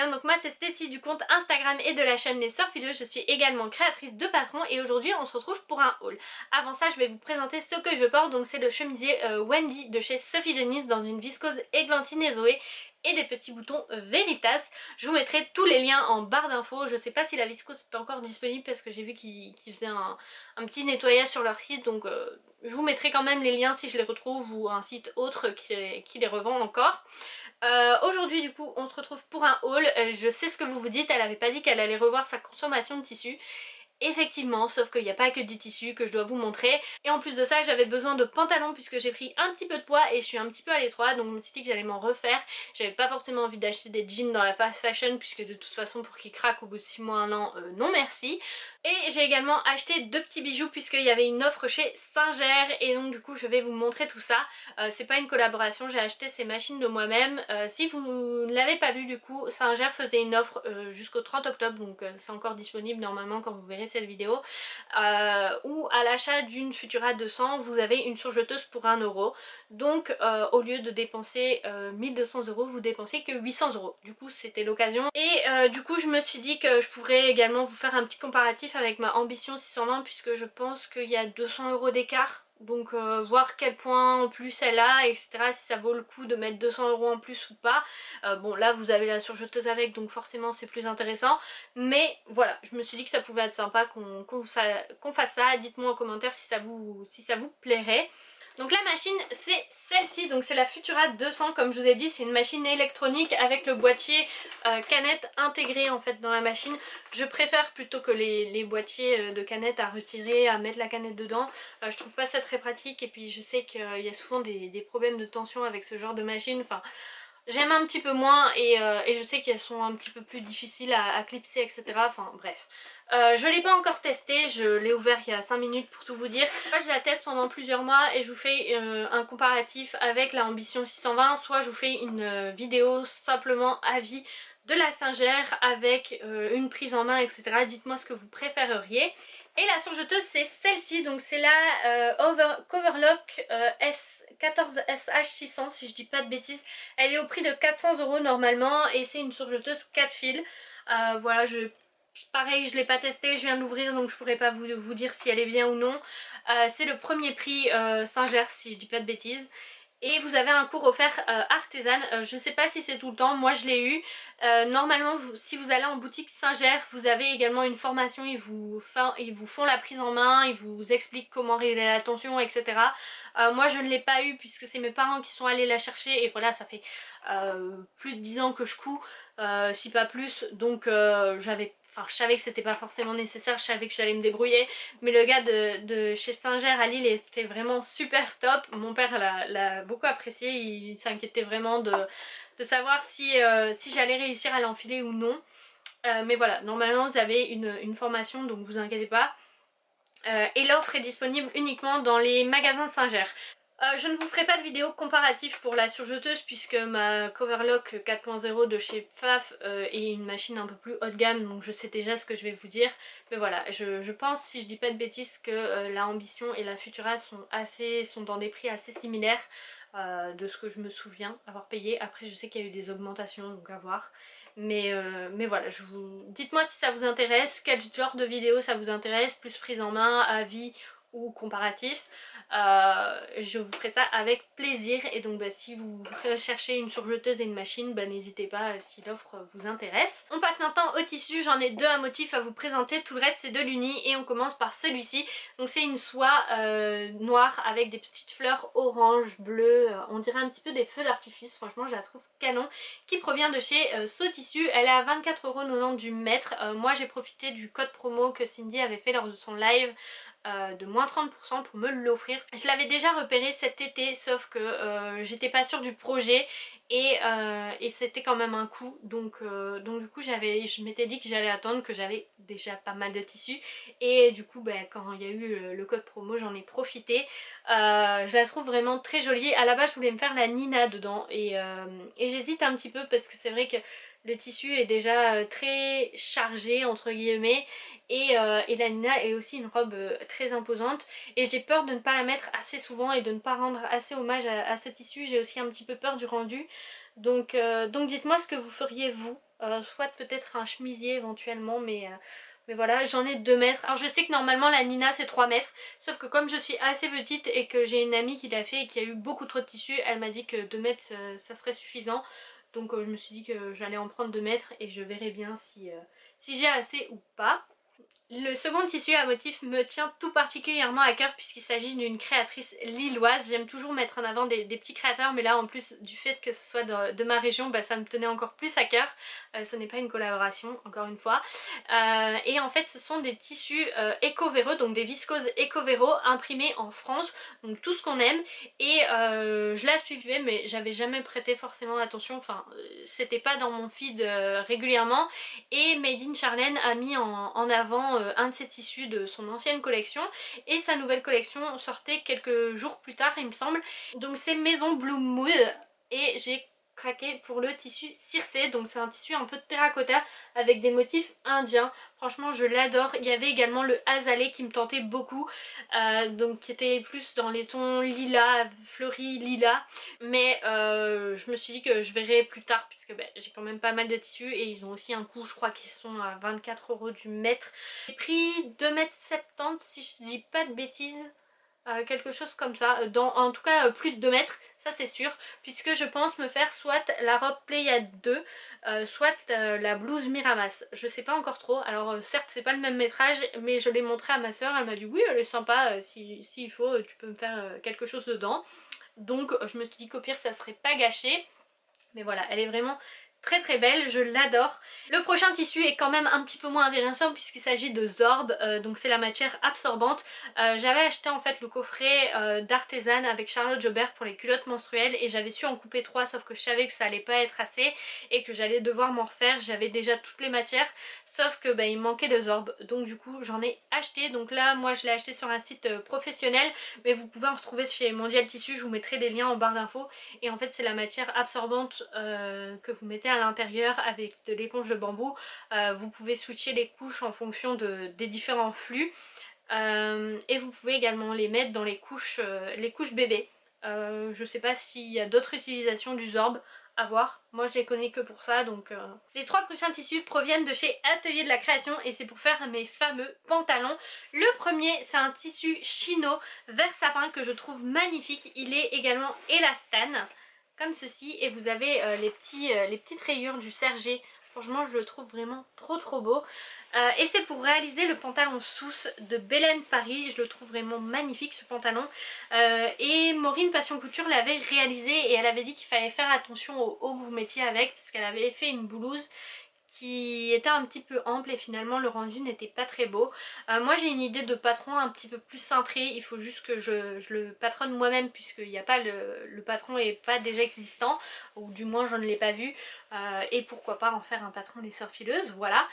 bien. Donc moi c'est Stécie du compte Instagram et de la chaîne Les Sœurs Fileuses. Je suis également créatrice de Patreon et aujourd'hui on se retrouve pour un haul. Avant ça je vais vous présenter ce que je porte. Donc c'est le chemisier Wendy de chez Sophie Denis dans une viscose églantine et Zoé et des petits boutons Veritas. Je vous mettrai tous les liens en barre d'infos. Je sais pas si la viscose est encore disponible parce que j'ai vu qu'ils faisaient un petit nettoyage sur leur site, donc je vous mettrai quand même les liens si je les retrouve ou un site autre qui les revend encore. Aujourd'hui du coup on se retrouve pour un haul. Je sais ce que vous vous dites, elle avait pas dit qu'elle allait revoir sa consommation de tissu. Effectivement, sauf qu'il n'y a pas que du tissu que je dois vous montrer. Et en plus de ça, j'avais besoin de pantalons puisque j'ai pris un petit peu de poids et je suis un petit peu à l'étroit. Donc je me suis dit que j'allais m'en refaire. J'avais pas forcément envie d'acheter des jeans dans la fast fashion puisque de toute façon pour qu'ils craquent au bout de 6 mois, 1 an, non merci. Et j'ai également acheté 2 petits bijoux puisqu'il y avait une offre chez Singer. Et donc du coup je vais vous montrer tout ça. C'est pas une collaboration, j'ai acheté ces machines de moi-même. Si vous ne l'avez pas vu du coup, Singer faisait une offre jusqu'au 30 octobre. Donc c'est encore disponible normalement quand vous verrez cette vidéo, où à l'achat d'une Futura 200 vous avez une surjeteuse pour 1 euro. Donc au lieu de dépenser 1200 euros, vous dépensez que 800 euros. Du coup c'était l'occasion. Et du coup je me suis dit que je pourrais également vous faire un petit comparatif avec ma Ambition 620 puisque je pense qu'il y a 200 euros d'écart. Donc voir quel point en plus elle a, etc. Si ça vaut le coup de mettre 200 euros en plus ou pas. Bon là vous avez la surjeteuse avec, donc forcément c'est plus intéressant. Mais voilà, je me suis dit que ça pouvait être sympa qu'on fasse ça. Dites-moi en commentaire si ça vous plairait. Donc la machine c'est celle-ci, donc c'est la Futura 200 comme je vous ai dit, c'est une machine électronique avec le boîtier canette intégré en fait dans la machine. Je préfère plutôt que les boîtiers de canettes à retirer, à mettre la canette dedans. Je trouve pas ça très pratique et puis je sais qu'il y a souvent des problèmes de tension avec ce genre de machine. Enfin, j'aime un petit peu moins et je sais qu'elles sont un petit peu plus difficiles à clipser, etc. Enfin bref. Je l'ai pas encore testé, je l'ai ouvert il y a 5 minutes pour tout vous dire. Moi je la teste pendant plusieurs mois et je vous fais un comparatif avec la Ambition 620. Soit je vous fais une vidéo simplement avis de la Singer avec une prise en main, etc. Dites-moi ce que vous préféreriez. Et la surjeteuse c'est celle-ci, donc c'est la Coverlock S14SH600 si je dis pas de bêtises. Elle est au prix de 400 euros normalement et c'est une surjeteuse 4 fils. Voilà, pareil je l'ai pas testé, je viens de l'ouvrir donc je pourrais pas vous dire si elle est bien ou non. C'est le premier prix Singer si je dis pas de bêtises. Et vous avez un cours offert artisan, je sais pas si c'est tout le temps, moi je l'ai eu. Normalement si vous allez en boutique Singer, vous avez également une formation, ils vous font la prise en main, ils vous expliquent comment régler la tension, etc. Moi je ne l'ai pas eu puisque c'est mes parents qui sont allés la chercher et voilà, ça fait plus de 10 ans que je couds, si pas plus, donc je savais que c'était pas forcément nécessaire, je savais que j'allais me débrouiller, mais le gars de chez Singer à Lille était vraiment super top. Mon père l'a beaucoup apprécié, il s'inquiétait vraiment de savoir si j'allais réussir à l'enfiler ou non. Mais voilà, normalement vous avez une formation donc vous inquiétez pas. Et l'offre est disponible uniquement dans les magasins Singer. Je ne vous ferai pas de vidéo comparative pour la surjeteuse puisque ma Coverlock 4.0 de chez Pfaff est une machine un peu plus haut de gamme, donc je sais déjà ce que je vais vous dire. Mais voilà, je pense, si je dis pas de bêtises, que la Ambition et la Futura sont dans des prix assez similaires de ce que je me souviens avoir payé. Après je sais qu'il y a eu des augmentations, donc à voir. Mais voilà, dites-moi si ça vous intéresse, quel genre de vidéo ça vous intéresse, plus prise en main, avis ou comparatif. Je vous ferai ça avec plaisir. Et donc si vous recherchez une surjeteuse et une machine, n'hésitez pas si l'offre vous intéresse. On passe maintenant au tissu, j'en ai 2 à motif à vous présenter, tout le reste c'est de l'uni et on commence par celui-ci. Donc c'est une soie noire avec des petites fleurs orange, bleu, on dirait un petit peu des feux d'artifice, franchement je la trouve canon, qui provient de chez So Tissu. Elle est à 24,90€ du mètre. Moi j'ai profité du code promo que Cindy avait fait lors de son live de moins 30% pour me l'offrir. Je l'avais déjà repéré cet été sauf que j'étais pas sûre du projet et c'était quand même un coût, donc du coup je m'étais dit que j'allais attendre, que j'avais déjà pas mal de tissus et du coup quand il y a eu le code promo j'en ai profité. Je la trouve vraiment très jolie. À la base je voulais me faire la Nina dedans et j'hésite un petit peu parce que c'est vrai que le tissu est déjà très chargé entre guillemets et la Nina est aussi une robe très imposante et j'ai peur de ne pas la mettre assez souvent et de ne pas rendre assez hommage à ce tissu. J'ai aussi un petit peu peur du rendu, Donc dites-moi ce que vous feriez vous, soit peut-être un chemisier éventuellement, mais voilà, j'en ai 2 mètres. Alors je sais que normalement la Nina c'est 3 mètres, sauf que comme je suis assez petite et que j'ai une amie qui l'a fait et qui a eu beaucoup trop de tissu, elle m'a dit que 2 mètres ça serait suffisant. Donc je me suis dit que j'allais en prendre 2 mètres et je verrai bien si j'ai assez ou pas. Le second tissu à motif me tient tout particulièrement à cœur puisqu'il s'agit d'une créatrice lilloise. J'aime toujours mettre en avant des petits créateurs, mais là en plus du fait que ce soit de ma région, bah, ça me tenait encore plus à cœur. Ce n'est pas une collaboration, encore une fois. Et en fait ce sont des tissus éco-véreux, donc des viscoses éco-véro imprimés en France, donc tout ce qu'on aime. Et je la suivais mais j'avais jamais prêté forcément attention, enfin c'était pas dans mon feed régulièrement. Et Made in Charlène a mis en avant un de ses tissus de son ancienne collection et sa nouvelle collection sortait quelques jours plus tard il me semble. Donc c'est Maison Blue Mood et j'ai craqué pour le tissu circé, donc c'est un tissu un peu de terracotta avec des motifs indiens. Franchement je l'adore. Il y avait également le azalée qui me tentait beaucoup, donc qui était plus dans les tons lilas, fleuri lilas, mais je me suis dit que je verrai plus tard puisque j'ai quand même pas mal de tissus et ils ont aussi un coût, je crois qu'ils sont à 24 € du mètre. J'ai pris 2,70 m si je dis pas de bêtises. Quelque chose comme ça, en tout cas plus de 2 mètres, ça c'est sûr, puisque je pense me faire soit la robe Pléiade 2, soit la blouse Miramas. Je sais pas encore trop, alors certes c'est pas le même métrage, mais je l'ai montré à ma soeur, elle m'a dit oui elle est sympa, s'il faut tu peux me faire quelque chose dedans. Donc je me suis dit qu'au pire ça serait pas gâché. Mais voilà, elle est vraiment très très belle, je l'adore. Le prochain tissu est quand même un petit peu moins intéressant puisqu'il s'agit de Zorb, donc c'est la matière absorbante. J'avais acheté en fait le coffret d'Artisan avec Charlotte Jobert pour les culottes menstruelles et j'avais su en couper 3 sauf que je savais que ça allait pas être assez et que j'allais devoir m'en refaire. J'avais déjà toutes les matières sauf que il me manquait de Zorb, donc du coup j'en ai acheté. Donc là moi je l'ai acheté sur un site professionnel, mais vous pouvez en retrouver chez Mondial Tissu, je vous mettrai des liens en barre d'infos. Et en fait c'est la matière absorbante que vous mettez à l'intérieur avec de l'éponge de bambou. Vous pouvez switcher les couches en fonction des différents flux. Et vous pouvez également les mettre dans les couches bébés. Je sais pas s'il y a d'autres utilisations du Zorb, à voir. Moi je les connais que pour ça, donc Les 3 prochains tissus proviennent de chez Atelier de la Création et c'est pour faire mes fameux pantalons. Le premier c'est un tissu chino vert sapin que je trouve magnifique. Il est également élastane comme ceci et vous avez les petites rayures du sergé. Franchement je le trouve vraiment trop beau. Et c'est pour réaliser le pantalon Sousse de Belen Paris. Je le trouve vraiment magnifique ce pantalon. Et Maureen Passion Couture l'avait réalisé et elle avait dit qu'il fallait faire attention au haut que vous mettiez avec parce qu'elle avait fait une blouse qui était un petit peu ample et finalement le rendu n'était pas très beau. Moi j'ai une idée de patron un petit peu plus cintré, il faut juste que je le patronne moi-même puisqu'il n'y a pas le patron est pas déjà existant, ou du moins je ne l'ai pas vu, et pourquoi pas en faire un patron des sœurs fileuses, voilà.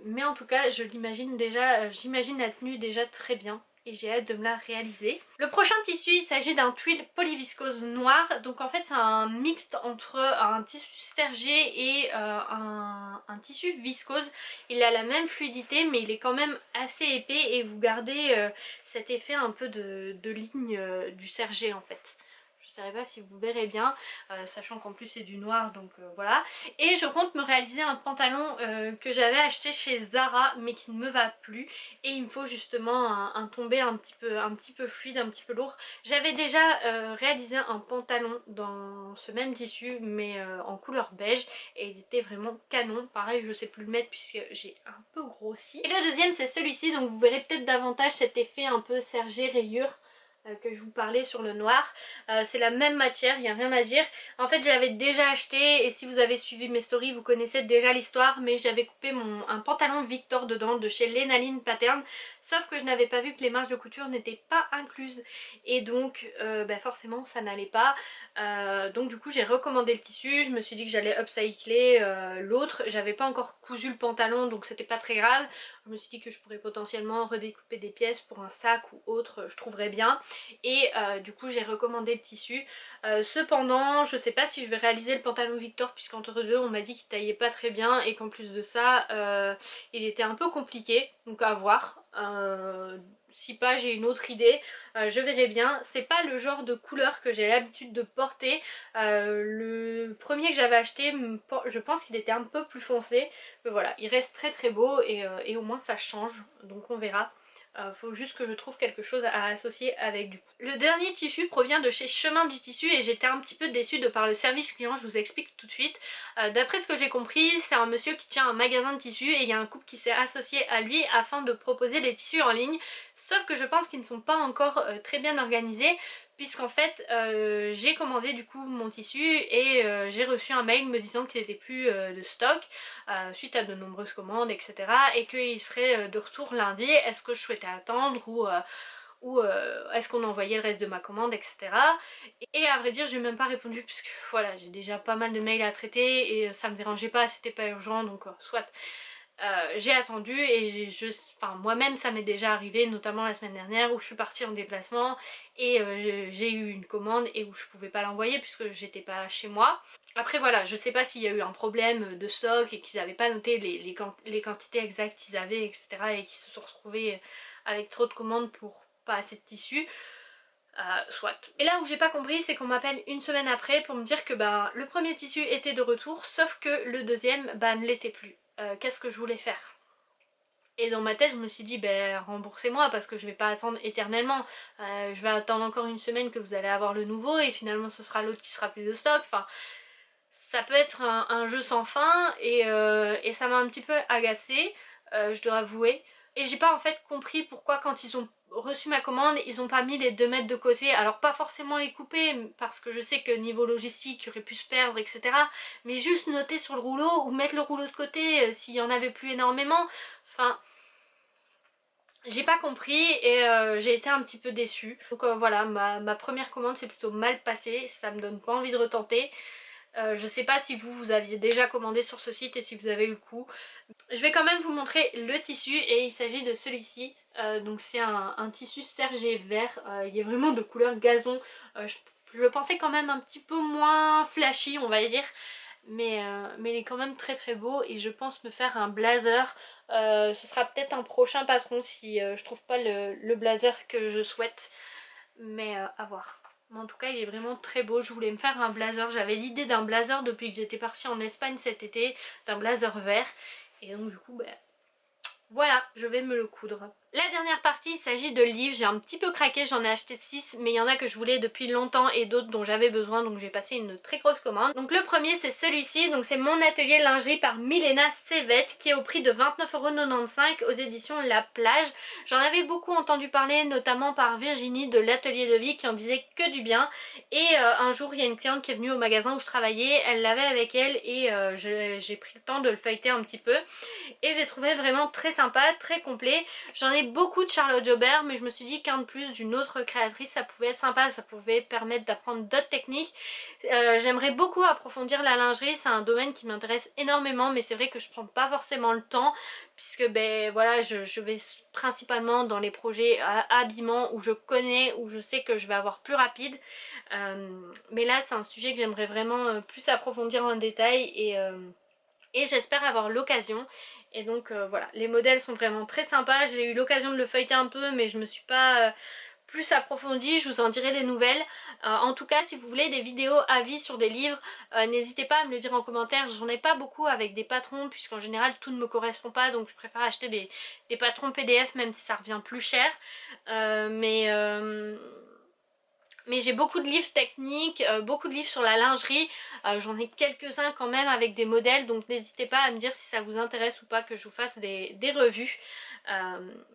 Mais en tout cas je l'imagine déjà, j'imagine la tenue déjà très bien. Et j'ai hâte de me la réaliser. Le prochain tissu, il s'agit d'un tuile polyviscose noir. Donc en fait c'est un mixte entre un tissu sergé et un tissu viscose. Il a la même fluidité mais il est quand même assez épais et vous gardez cet effet un peu de ligne du sergé en fait. Je ne sais pas si vous verrez bien, sachant qu'en plus c'est du noir, donc voilà. Et je compte me réaliser un pantalon que j'avais acheté chez Zara mais qui ne me va plus. Et il me faut justement un tombé un petit peu fluide, un petit peu lourd. J'avais déjà réalisé un pantalon dans ce même tissu mais en couleur beige et il était vraiment canon. Pareil je sais plus le mettre puisque j'ai un peu grossi. Et le deuxième c'est celui-ci, donc vous verrez peut-être davantage cet effet un peu sergé rayure que je vous parlais sur le noir. C'est la même matière, il n'y a rien à dire. En fait j'avais déjà acheté et si vous avez suivi mes stories vous connaissez déjà l'histoire, mais j'avais coupé un pantalon Victor dedans de chez Lénaline Pattern, sauf que je n'avais pas vu que les marges de couture n'étaient pas incluses et donc forcément ça n'allait pas. Donc du coup j'ai recommandé le tissu, je me suis dit que j'allais upcycler l'autre. J'avais pas encore cousu le pantalon donc c'était pas très grave. Je me suis dit que je pourrais potentiellement redécouper des pièces pour un sac ou autre, je trouverais bien. Et du coup j'ai recommandé le tissu. Cependant je sais pas si je vais réaliser le pantalon Victor puisqu'entre deux on m'a dit qu'il taillait pas très bien et qu'en plus de ça il était un peu compliqué. donc à voir. Si pas j'ai une autre idée, je verrai bien. C'est pas le genre de couleur que j'ai l'habitude de porter. Le premier que j'avais acheté, je pense qu'il était un peu plus foncé, mais voilà, il reste très très beau et au moins ça change, donc on verra. Faut juste que je trouve quelque chose à associer avec du coup. Le dernier tissu provient de chez Chemin du Tissu et j'étais un petit peu déçue de par le service client, je vous explique tout de suite. D'après ce que j'ai compris, c'est un monsieur qui tient un magasin de tissus et il y a un couple qui s'est associé à lui afin de proposer les tissus en ligne. Sauf que je pense qu'ils ne sont pas encore très bien organisés, puisqu'en fait j'ai commandé du coup mon tissu et j'ai reçu un mail me disant qu'il n'était plus de stock suite à de nombreuses commandes, etc. et qu'il serait de retour lundi. Est-ce que je souhaitais attendre ou est-ce qu'on envoyait le reste de ma commande, etc. Et à vrai dire j'ai même pas répondu puisque voilà, j'ai déjà pas mal de mails à traiter et ça me dérangeait pas, c'était pas urgent, donc soit. J'ai attendu et moi-même ça m'est déjà arrivé, notamment la semaine dernière où je suis partie en déplacement et j'ai eu une commande et où je pouvais pas l'envoyer puisque j'étais pas chez moi. Après voilà, je sais pas s'il y a eu un problème de stock et qu'ils avaient pas noté les quantités exactes qu'ils avaient, etc. et qu'ils se sont retrouvés avec trop de commandes pour pas assez de tissu. Soit. Et là où j'ai pas compris, c'est qu'on m'appelle une semaine après pour me dire que le premier tissu était de retour, sauf que le deuxième ne l'était plus. Qu'est-ce que je voulais faire? Et dans ma tête je me suis dit remboursez-moi parce que je vais pas attendre éternellement. Je vais attendre encore une semaine que vous allez avoir le nouveau et finalement ce sera l'autre qui sera plus de stock. Enfin, ça peut être un jeu sans fin et ça m'a un petit peu agacée, je dois avouer. Et j'ai pas en fait compris pourquoi quand ils ont reçu ma commande, ils ont pas mis les 2 mètres de côté. Alors pas forcément les couper parce que je sais que niveau logistique il aurait pu se perdre, etc. Mais juste noter sur le rouleau ou mettre le rouleau de côté s'il y en avait plus énormément. Enfin, j'ai pas compris et j'ai été un petit peu déçue. Donc voilà, ma première commande s'est plutôt mal passée, ça me donne pas envie de retenter. Je sais pas si vous aviez déjà commandé sur ce site et si vous avez eu le coup. Je vais quand même vous montrer le tissu et il s'agit de celui-ci. Donc c'est un tissu sergé vert, il est vraiment de couleur gazon. Je le pensais quand même un petit peu moins flashy on va dire. Mais il est quand même très très beau et je pense me faire un blazer. Ce sera peut-être un prochain patron si je trouve pas le blazer que je souhaite. Mais à voir. Mais en tout cas il est vraiment très beau, je voulais me faire un blazer, j'avais l'idée d'un blazer depuis que j'étais partie en Espagne cet été, d'un blazer vert. Et donc du coup voilà, je vais me le coudre. La dernière partie, il s'agit de livres. J'ai un petit peu craqué, j'en ai acheté 6, mais il y en a que je voulais depuis longtemps et d'autres dont j'avais besoin, donc j'ai passé une très grosse commande. Donc le premier c'est celui-ci, donc c'est Mon atelier lingerie par Milena Sevet, qui est au prix de 29,95€ aux éditions La Plage. J'en avais beaucoup entendu parler, notamment par Virginie de l'Atelier de Vie qui en disait que du bien. Et un jour il y a une cliente qui est venue au magasin où je travaillais, elle l'avait avec elle et j'ai pris le temps de le feuilleter un petit peu. Et j'ai trouvé vraiment très sympa, très complet. J'en ai beaucoup de Charlotte Jobert, mais je me suis dit qu'un de plus d'une autre créatrice ça pouvait être sympa, ça pouvait permettre d'apprendre d'autres techniques. J'aimerais beaucoup approfondir la lingerie, c'est un domaine qui m'intéresse énormément, mais c'est vrai que je prends pas forcément le temps puisque voilà, je vais principalement dans les projets habillement où je connais, où je sais que je vais avoir plus rapide. Mais là c'est un sujet que j'aimerais vraiment plus approfondir en détail et j'espère avoir l'occasion. Et donc voilà, les modèles sont vraiment très sympas. J'ai eu l'occasion de le feuilleter un peu mais je me suis pas plus approfondie, je vous en dirai des nouvelles. En tout cas si vous voulez des vidéos avis sur des livres, n'hésitez pas à me le dire en commentaire. J'en ai pas beaucoup avec des patrons puisqu'en général tout ne me correspond pas, donc je préfère acheter des patrons PDF même si ça revient plus cher. Mais j'ai beaucoup de livres techniques, beaucoup de livres sur la lingerie, j'en ai quelques-uns quand même avec des modèles, donc n'hésitez pas à me dire si ça vous intéresse ou pas que je vous fasse des revues.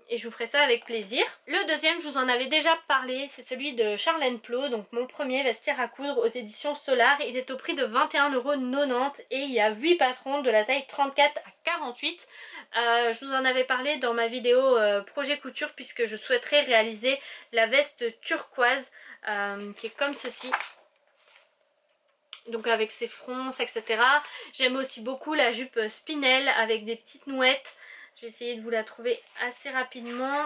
Et je vous ferai ça avec plaisir. Le deuxième, je vous en avais déjà parlé, c'est celui de Charlène Plot, donc mon premier vestiaire à coudre aux éditions Solar. Il est au prix de 21,90€ et il y a 8 patrons de la taille 34 à 48. Je vous en avais parlé dans ma vidéo projet couture puisque je souhaiterais réaliser la veste turquoise qui est comme ceci. Donc avec ses fronces, etc. J'aime aussi beaucoup la jupe spinel avec des petites nouettes. J'ai essayé de vous la trouver assez rapidement.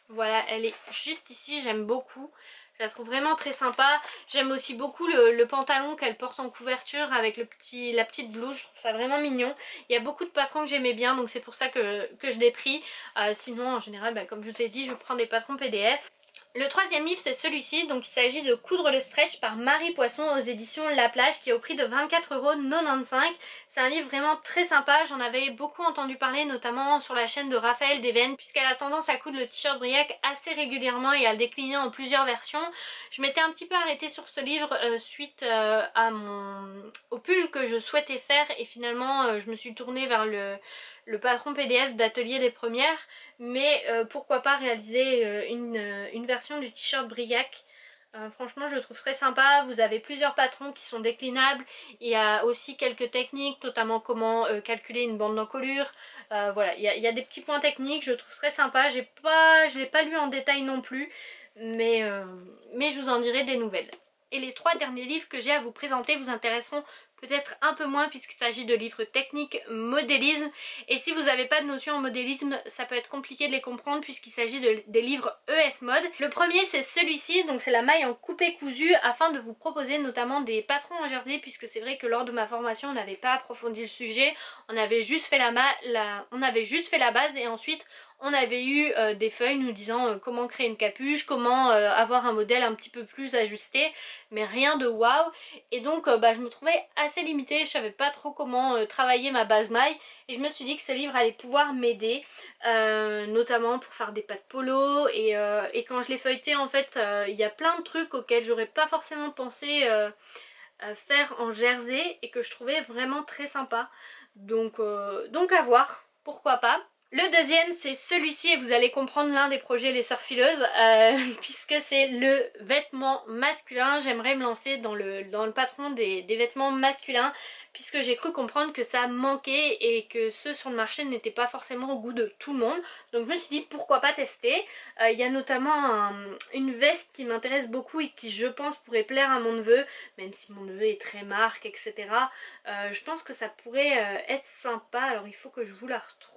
Voilà, elle est juste ici, j'aime beaucoup. Je la trouve vraiment très sympa. J'aime aussi beaucoup le pantalon qu'elle porte en couverture avec la petite blouse. Je trouve ça vraiment mignon. Il y a beaucoup de patrons que j'aimais bien, donc c'est pour ça que je l'ai pris. Sinon en général, bah, comme je vous ai dit, je prends des patrons PDF. Le troisième livre c'est celui-ci, donc il s'agit de Coudre le stretch par Marie Poisson aux éditions La Plage qui est au prix de 24,95 €. C'est un livre vraiment très sympa, j'en avais beaucoup entendu parler notamment sur la chaîne de Raphaël Deven puisqu'elle a tendance à coudre le t-shirt Briac assez régulièrement et à le décliner en plusieurs versions. Je m'étais un petit peu arrêtée sur ce livre suite au pull que je souhaitais faire et finalement je me suis tournée vers le patron PDF d'Atelier des Premières, mais pourquoi pas réaliser une version du t-shirt Briac. Franchement je le trouve très sympa, vous avez plusieurs patrons qui sont déclinables, il y a aussi quelques techniques, notamment comment calculer une bande d'encolure, voilà, il y a des petits points techniques, je le trouve très sympa, je l'ai pas lu en détail non plus, mais je vous en dirai des nouvelles. Et les trois derniers livres que j'ai à vous présenter vous intéresseront peut-être un peu moins puisqu'il s'agit de livres techniques modélisme, et si vous n'avez pas de notion en modélisme ça peut être compliqué de les comprendre puisqu'il s'agit des livres ES Mode. Le premier c'est celui-ci, donc c'est la maille en coupé cousu afin de vous proposer notamment des patrons en jersey, puisque c'est vrai que lors de ma formation on n'avait pas approfondi le sujet, on avait juste fait la base et ensuite on avait eu des feuilles nous disant comment créer une capuche, comment avoir un modèle un petit peu plus ajusté, mais rien de waouh. Et donc je me trouvais assez limitée, je savais pas trop comment travailler ma base maille, et je me suis dit que ce livre allait pouvoir m'aider, notamment pour faire des pas de polo, et quand je l'ai feuilleté en fait il y a plein de trucs auxquels j'aurais pas forcément pensé faire en jersey et que je trouvais vraiment très sympa, donc à voir, pourquoi pas. Le deuxième c'est celui-ci et vous allez comprendre l'un des projets Les Sœurs Fileuses puisque c'est le vêtement masculin. J'aimerais me lancer dans le patron des vêtements masculins puisque j'ai cru comprendre que ça manquait et que ceux sur le marché n'étaient pas forcément au goût de tout le monde. Donc je me suis dit pourquoi pas tester. Il y a notamment une veste qui m'intéresse beaucoup et qui je pense pourrait plaire à mon neveu, même si mon neveu est très marque etc. Je pense que ça pourrait être sympa, alors il faut que je vous la retrouve.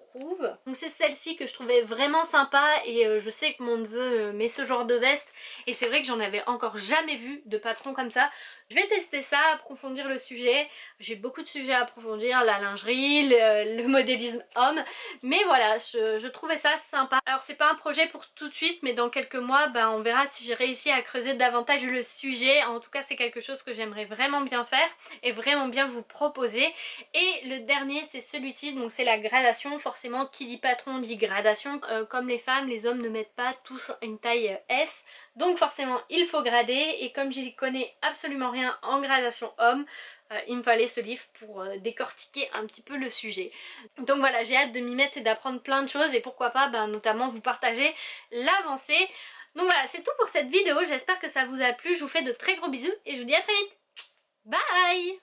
Donc c'est celle-ci que je trouvais vraiment sympa et je sais que mon neveu met ce genre de veste et c'est vrai que j'en avais encore jamais vu de patron comme ça. Je vais tester ça, approfondir le sujet. J'ai beaucoup de sujets à approfondir, la lingerie, le modélisme homme, mais voilà, je trouvais ça sympa. Alors c'est pas un projet pour tout de suite, mais dans quelques mois on verra si j'ai réussi à creuser davantage le sujet. En tout cas c'est quelque chose que j'aimerais vraiment bien faire et vraiment bien vous proposer. Et le dernier c'est celui-ci, donc c'est la gradation. Forcément qui dit patron dit gradation, comme les femmes, les hommes ne mettent pas tous une taille S, donc forcément il faut grader, et comme j'y connais absolument rien en gradation homme, il me fallait ce livre pour décortiquer un petit peu le sujet. Donc voilà, j'ai hâte de m'y mettre et d'apprendre plein de choses et pourquoi pas notamment vous partager l'avancée. Donc voilà, c'est tout pour cette vidéo, j'espère que ça vous a plu, je vous fais de très gros bisous et je vous dis à très vite. Bye!